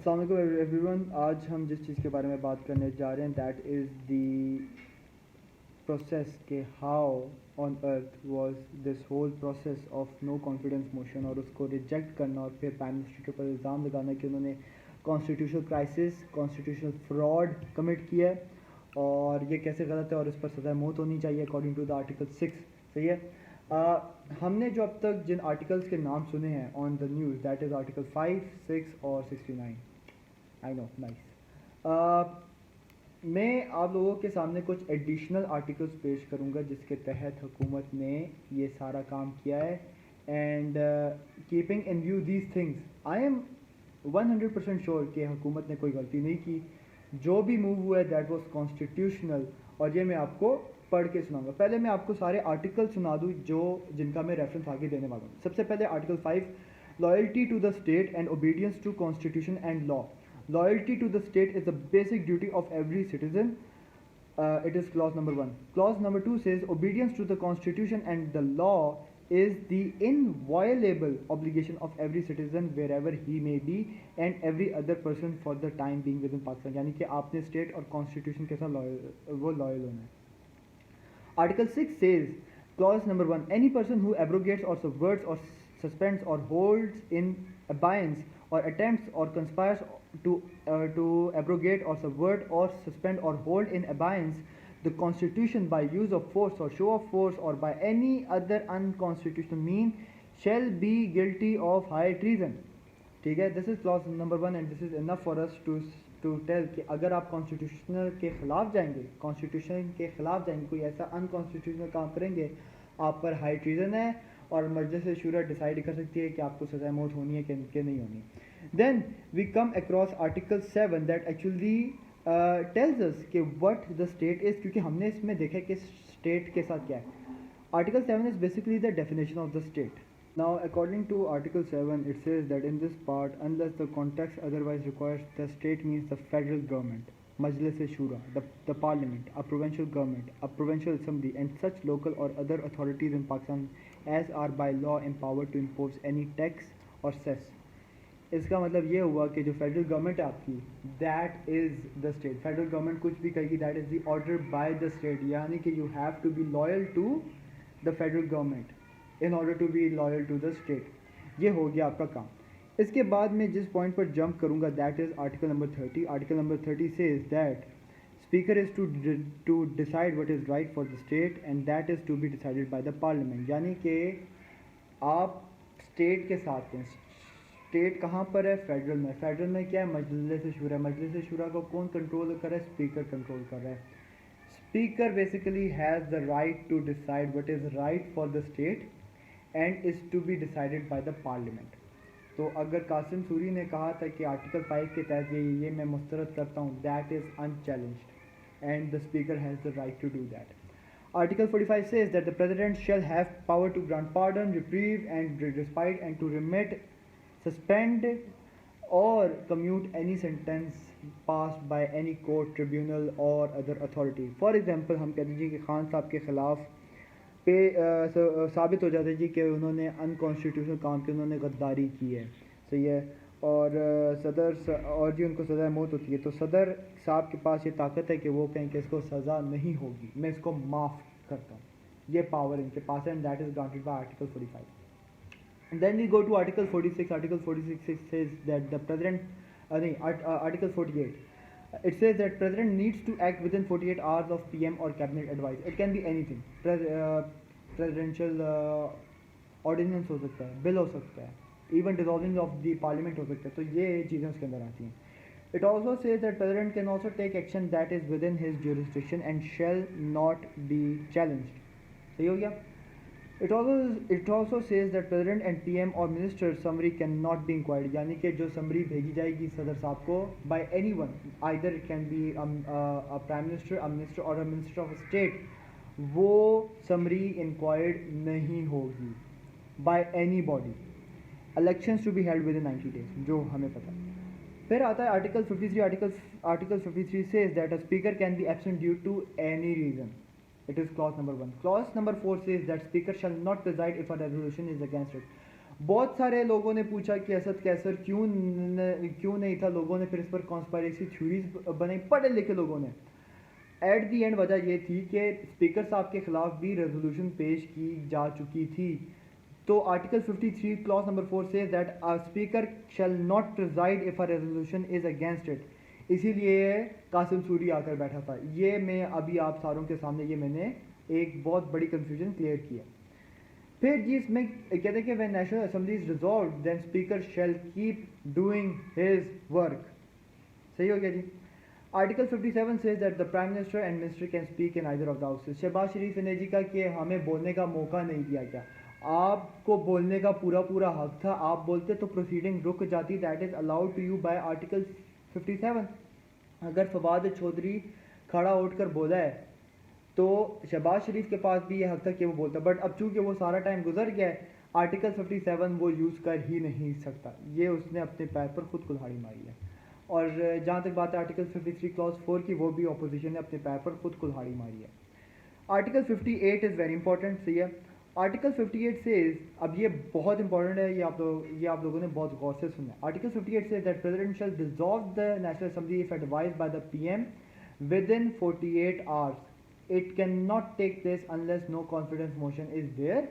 अस्सलाम वालेकुम एवरीवन। आज हम जिस चीज़ के बारे में बात करने जा रहे हैं दैट इज़ दी प्रोसेस के how on earth was this whole process of no confidence motion, और उसको रिजेक्ट करना और फिर प्राइम मिनिस्टर के ऊपर इल्ज़ाम लगाना कि उन्होंने constitutional crisis, constitutional fraud commit किया है और ये कैसे गलत है और इस पर सज़ा मौत होनी चाहिए अकॉर्डिंग टू द आर्टिकल 6। सही है। हमने जो अब तक जिन आर्टिकल्स के नाम सुने हैं on the news that is article 5, 6 और 69। I know, nice. मैं आप लोगों के सामने कुछ एडिशनल आर्टिकल्स पेश करूंगा जिसके तहत हुकूमत ने ये सारा काम किया है। And keeping in view these things, I am 100% sure कि हुकूमत ने कोई गलती नहीं की। जो भी मूव हुआ है दैट वाज कॉन्स्टिट्यूशनल, और ये मैं आपको पढ़ के सुनाऊंगा। पहले मैं आपको सारे आर्टिकल सुना दूँ जिनका मैं रेफरेंस आगे देने वाला हूँ। सबसे पहले article 5, loyalty to the state and obedience to constitution and law. Loyalty to the state is the basic duty of every citizen. It is clause number 1. Clause number 2 says obedience to the constitution and the law is the inviolable obligation of every citizen wherever he may be and every other person for the time being within Pakistan. यानी कि आपने state और constitution के साथ loyal होना है। Article 6 says, clause number 1, any person who abrogates or subverts or suspends or holds in abeyance or attempts or conspires to abrogate or subvert or suspend or hold in abeyance the constitution by use of force or show of force or by any other unconstitutional mean shall be guilty of high treason. ठीक है, this is clause number 1 and this is enough for us to tell कि अगर आप constitutional के ख़िलाफ़ जाएंगे, constitution के ख़िलाफ़ जाएंगे, कोई ऐसा अनकॉन्स्टिट्यूशनल काम करेंगे, आप पर हाई ट्रीजन है और मजलिस शूरा डिसाइड कर सकती है कि आपको सज़ा मौत होनी है कि नहीं होनी। Then we come across article 7 that actually tells us कि व्हाट द स्टेट इज़, क्योंकि हमने इसमें देखा कि स्टेट के साथ क्या है। Article 7 is basically the definition of the state. Now, according to Article 7, it says that in this part, unless the context otherwise requires, the state means the federal government, Majlis Shura, the parliament, a provincial government, a provincial assembly, and such local or other authorities in Pakistan as are by law empowered to impose any tax or cess. इसका मतलब ये हुआ कि जो federal government है आपकी, that is the state. Federal government कुछ भी कहेगी that is the order by the state, यानी कि you have to be loyal to the federal government in order to be loyal to the state. ये हो गया आपका काम। इसके बाद मैं जिस पॉइंट पर जंप करूंगा that is article number 30। Article number 30 says that speaker is to decide what is right for the state and that is to be decided by the parliament. यानी कि आप स्टेट के साथ हैं। स्टेट कहाँ पर है? फेडरल में। फेडरल में क्या है? मजलिस शूरा। मजलिस शूरा को कौन कंट्रोल कर रहा है? स्पीकर कंट्रोल कर रहा है। Speaker basically has the right to decide what is right for the state and is to be decided by the parliament. तो अगर कासिम सूरी ने कहा था कि आर्टिकल 5 के तहत ये मैं मुस्तरद करता हूँ, that is unchallenged and the speaker has the right to do that. Article 45 says that the president shall have power to grant pardon, reprieve and respite and to remit, suspend or commute any sentence passed by any court, tribunal or other authority. For example, हम कहते हैं कि खान साहब के ख़िलाफ़ पे साबित हो जाता है जी कि उन्होंने अनकॉन्स्टिट्यूशनल काम किया, उन्होंने गद्दारी की है। सही है। और सदर और जी उनको सज़ा मौत होती है, तो सदर साहब के पास ये ताकत है कि वो कहें कि इसको सज़ा नहीं होगी, मैं इसको माफ़ करता हूँ। ये पावर इनके पास है and that is granted by article 45। Then we go to Article 46. Article 46 says that the president, Article 48. It says that president needs to act within 48 hours of PM or cabinet advice. It can be anything. Presidential ordinance हो सकता है, bill हो सकता है, even dissolving of the parliament हो सकता है। तो ये चीज़ें उसके अंदर आती हैं। It also says that president can also take action that is within his jurisdiction and shall not be challenged. सही हो गया? It also says that president and PM or minister summary cannot be inquired, यानी कि जो summary भेजी जाएगी सदर साहब को by anyone, either it can be a prime minister, a minister or a minister of state, वो summary inquired नहीं होगी by anybody. Elections to be held within 90 days, जो हमें पता है। फिर आता है article 53। Article 53 says that a speaker can be absent due to any reason. It is clause number 1. Clause number 4 says that speaker shall not preside if a resolution is against it. बहुत सारे लोगों ने पूछा कि असद कैसर क्यों नहीं था, लोगों ने फिर इस पर कॉन्स्पायरेसी थ्योरीज बनाई, पढ़े लिखे लोगों ने। एट दी एंड वजह ये थी कि स्पीकर साहब के खिलाफ भी रेजोल्यूशन पेश की जा चुकी थी। तो article 53 clause number 4 say that a speaker shall not preside if a resolution is against it, इसीलिए कासिम सूरी आकर बैठा था। ये मैं अभी आप सारों के सामने ये मैंने एक बहुत बड़ी कंफ्यूजन क्लियर किया। फिर जी इसमें कहते हैं कि when national assembly is resolved then speaker shall keep doing his work. सही हो गया जी। Article 57 says that the prime minister and minister can speak in either of the houses. Shahbaz Sharif ने जी का कि हमें बोलने का मौका नहीं दिया गया। आपको बोलने का पूरा हक था, आप बोलते तो प्रोसीडिंग रुक जाती। That is allowed to you by article 57। अगर फवाद चौधरी खड़ा उठकर बोला है तो शहबाज शरीफ के पास भी ये हक था कि वो बोलता, बट अब चूंकि वो सारा टाइम गुजर गया है, आर्टिकल 57 वो यूज़ कर ही नहीं सकता। ये उसने अपने पैर पर खुद कुल्हाड़ी मारी है। और जहाँ तक बात है आर्टिकल 53 क्लॉज 4 की, वो भी अपोजिशन ने अपने पैर पर खुद कुल्हाड़ी मारी है। Article 58 is very important. सही है। आर्टिकल 58 से, अब ये बहुत इंपॉर्टेंट है, ये आप लोगों ने बहुत गौर से सुना है। Article 58 say that president shell dissolve the national assembly if advised by the PM with in 48 hours. It cannot take place unless no confidence motion is there.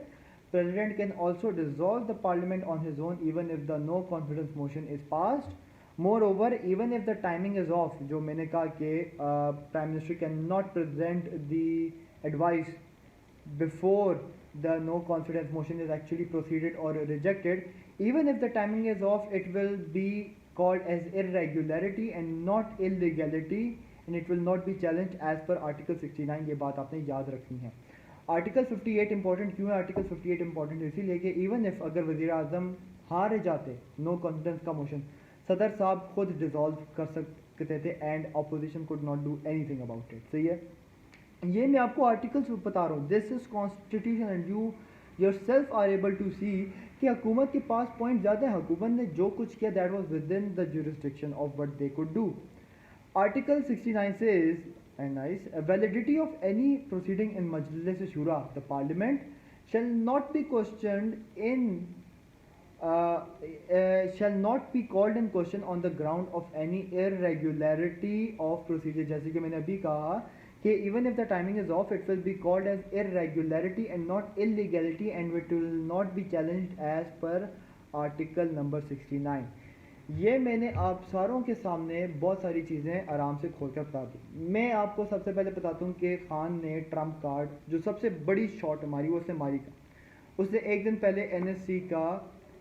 President can also dissolve the parliament on his own even if the no confidence motion is passed. Moreover, even if the timing is off, जो मैंने कहा कि Prime Minister cannot present the advice before the no confidence motion is actually proceeded or rejected, even if the timing is off, it will be called as irregularity and not illegality, and it will not be challenged as per article 69। ये बात आपने याद रखनी है। Article 58 important क्यों है? Article 58 important इसीलिए कि इवन इफ अगर वजीर आजम हार जाते नो कॉन्फिडेंस का मोशन, सदर साहब खुद डिसॉल्व कर सकते थे and opposition could not do anything about it. सही है। ये मैं आपको आर्टिकल्स बता रहा हूँ। This is constitution and you yourself are able to see कि हुकूमत के पास पॉइंट ज़्यादा है। हुकूमत ने जो कुछ किया that was with in the jurisdiction of what they could do. Article 69 says, and nice, validity of any proceeding in Majlis Shura, the parliament, shall not be questioned in, shall not be called in question on the ground of any irregularity of procedure। जैसे कि मैंने अभी कहा कि even if the timing is off, it will be called as irregularity and not illegality, and it will not be challenged as per article number 69। ये मैंने आप सारों के सामने बहुत सारी चीज़ें आराम से खोल कर बता दी। मैं आपको सबसे पहले बताता हूँ कि खान ने ट्रम्प कार्ड, जो सबसे बड़ी शॉट मारी वो उसने मारी का। उसने एक दिन पहले एनएससी का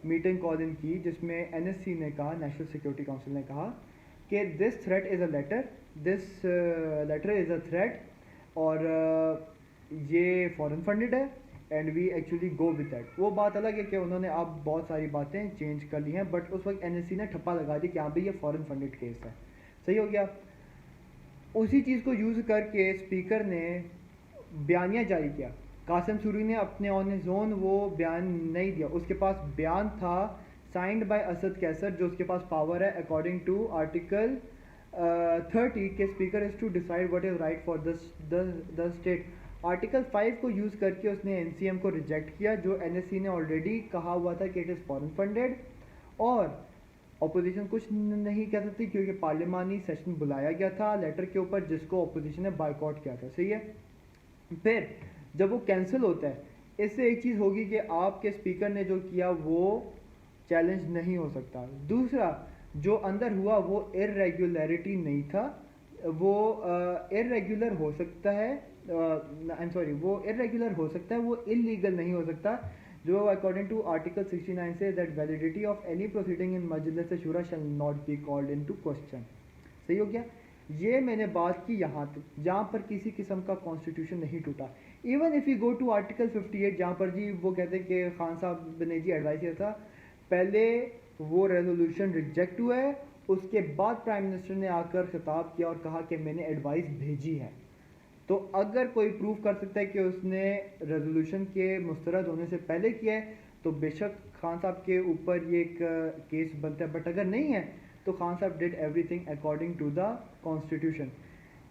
मीटिंग कॉल इन की, जिसमें एनएससी ने कहा, नेशनल सिक्योरिटी काउंसिल ने कहा कि this threat is a letter, this letter is a threat, और ये फॉरेन फंडेड है and we actually go with that. वो बात अलग है कि उन्होंने अब बहुत सारी बातें चेंज कर ली हैं, बट उस वक्त एनएससी ने ठप्पा लगा दी कि हाँ भाई ये फॉरेन फंडेड केस है। सही हो गया। उसी चीज़ को यूज़ करके स्पीकर ने बयानिया जारी किया। कासिम सूरी ने अपने ऑन हिज ओन वो बयान नहीं दिया, उसके पास बयान था साइंड बाय असद कैसर, जो उसके पास पावर है अकॉर्डिंग टू आर्टिकल 30 के speaker is to decide what is right for the state. Article 5 को यूज़ करके उसने एनसीएम को रिजेक्ट किया, जो एनएससी ने ऑलरेडी कहा हुआ था कि इट इज़ फॉरेन फंडेड, और अपोजिशन कुछ नहीं कह सकती क्योंकि पार्लिमानी सेशन बुलाया गया था लेटर के ऊपर, जिसको अपोजिशन ने बाइकआउट किया था। सही है। फिर जब वो कैंसिल होता है, इससे एक चीज़ होगी कि आपके स्पीकर ने जो किया वो चैलेंज नहीं हो सकता। दूसरा, जो अंदर हुआ वो इरेगुलरिटी नहीं था, वो इरेगुलर हो सकता है, आई एम सॉरी, वो इरेगुलर हो सकता है, वो इलीगल नहीं हो सकता, जो according to article 69 says that validity of any proceeding in Majlis Shura shall not be called into question. सही हो गया। ये मैंने बात की यहाँ तक, जहाँ पर किसी किस्म का कॉन्स्टिट्यूशन नहीं टूटा। Even if you go to article 58, जहाँ पर जी वो कहते हैं कि खान साहब ने जी एडवाइस किया था, पहले वो रेजोल्यूशन रिजेक्ट हुआ है, उसके बाद प्राइम मिनिस्टर ने आकर खिताब किया और कहा कि मैंने एडवाइस भेजी है। तो अगर कोई प्रूव कर सकता है कि उसने रेजोल्यूशन के मुस्तरद होने से पहले किया है, तो बेशक खान साहब के ऊपर ये एक केस बनता है, बट अगर नहीं है तो खान साहब did everything according to the constitution.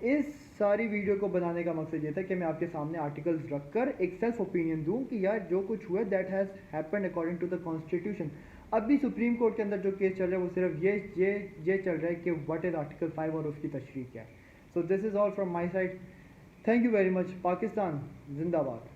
इस सारी वीडियो को बनाने का मकसद ये था कि मैं आपके सामने आर्टिकल्स रखकर एक सेल्फ ओपिनियन दूं कि यार जो कुछ हुआ that has happened according to the constitution. अभी सुप्रीम कोर्ट के अंदर जो केस चल रहा है वो सिर्फ ये चल रहा है कि व्हाट इज़ आर्टिकल 5 और उसकी तशरीह क्या है। So this is all from my side. Thank you very much. Pakistan जिंदाबाद।